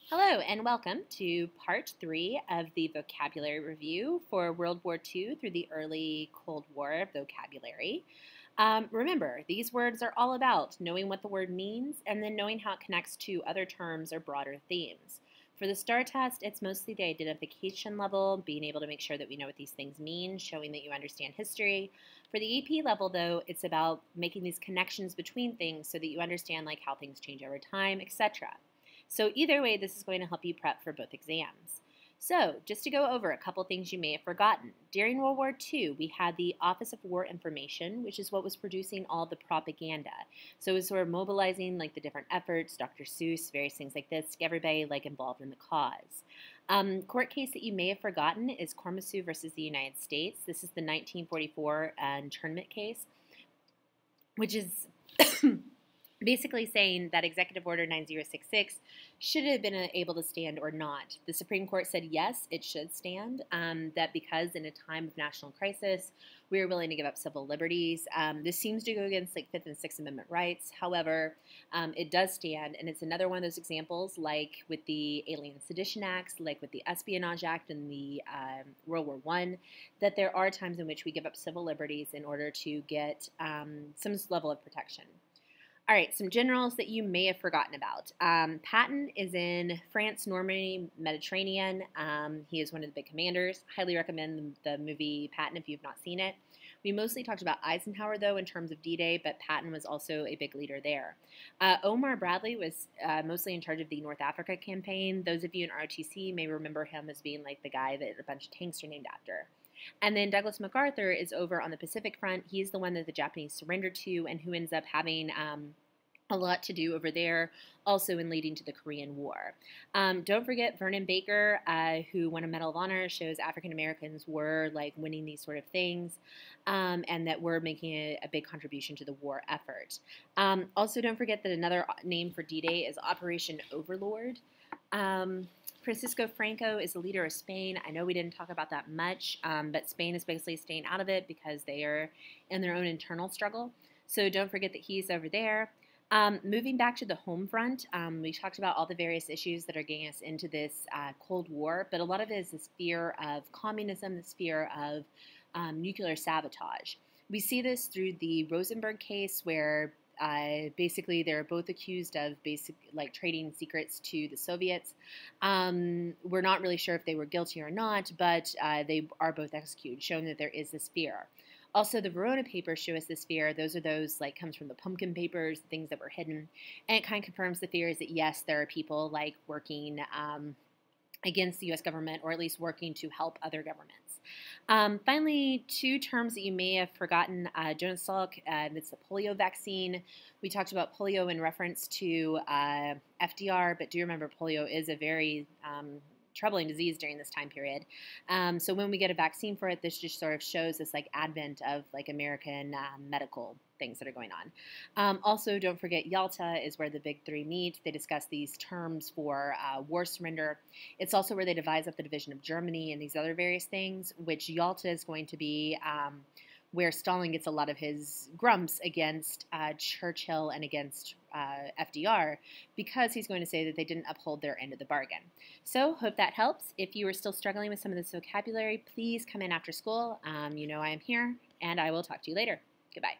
Hello and welcome to part 3 of the vocabulary review for World War II through the early Cold War vocabulary. Remember, these words are all about knowing what the word means and then knowing how it connects to other terms or broader themes. For the STAAR test, it's mostly the identification level, being able to make sure that we know what these things mean, showing that you understand history. For the AP level, though, it's about making these connections between things so that you understand like how things change over time, etc. So either way, this is going to help you prep for both exams. So just to go over a couple things you may have forgotten. During World War II, we had the Office of War Information, which is what was producing all the propaganda. So it was sort of mobilizing like the different efforts, Dr. Seuss, various things like this, to get everybody like involved in the cause. Court case that you may have forgotten is Kormasu versus the United States. This is the 1944 internment case, which is basically saying that Executive Order 9066 should have been able to stand or not. The Supreme Court said yes, it should stand, that because in a time of national crisis, we are willing to give up civil liberties. This seems to go against like Fifth and Sixth Amendment rights. However, it does stand, and it's another one of those examples like with the Alien Sedition Acts, like with the Espionage Act and the World War I, that there are times in which we give up civil liberties in order to get some level of protection. All right, some generals that you may have forgotten about. Patton is in France, Normandy, Mediterranean. He is one of the big commanders. Highly recommend the movie Patton if you've not seen it. We mostly talked about Eisenhower, though, in terms of D-Day, but Patton was also a big leader there. Omar Bradley was mostly in charge of the North Africa campaign. Those of you in ROTC may remember him as being like the guy that a bunch of tanks are named after. And then Douglas MacArthur is over on the Pacific Front. He's the one that the Japanese surrendered to and who ends up having a lot to do over there, also in leading to the Korean War. Don't forget Vernon Baker, who won a Medal of Honor, shows African Americans were like winning these sort of things, and that we're making a big contribution to the war effort. Also, don't forget that another name for D-Day is Operation Overlord. Francisco Franco is the leader of Spain. I know we didn't talk about that much, but Spain is basically staying out of it because they are in their own internal struggle. So don't forget that he's over there. Moving back to the home front, we talked about all the various issues that are getting us into this Cold War, but a lot of it is this fear of communism, this fear of nuclear sabotage. We see this through the Rosenberg case where basically they're both accused of trading secrets to the Soviets. We're not really sure if they were guilty or not, but they are both executed, showing that there is this fear. Also, the Verona papers show us this fear. Those are those like comes from the pumpkin papers, things that were hidden, and it kind of confirms the fears that yes, there are people like working against the U.S. government, or at least working to help other governments. Finally, two terms that you may have forgotten. Jonas Salk, it's the polio vaccine. We talked about polio in reference to FDR, but do remember polio is a very troubling disease during this time period. So when we get a vaccine for it, this just sort of shows this like advent of like American medical things that are going on. Also, don't forget Yalta is where the big three meet. They discuss these terms for war surrender. It's also where they devise up the division of Germany and these other various things, which Yalta is going to be where Stalin gets a lot of his grumps against Churchill and against FDR because he's going to say that they didn't uphold their end of the bargain. So hope that helps. If you are still struggling with some of this vocabulary, please come in after school. You know I am here, and I will talk to you later. Goodbye.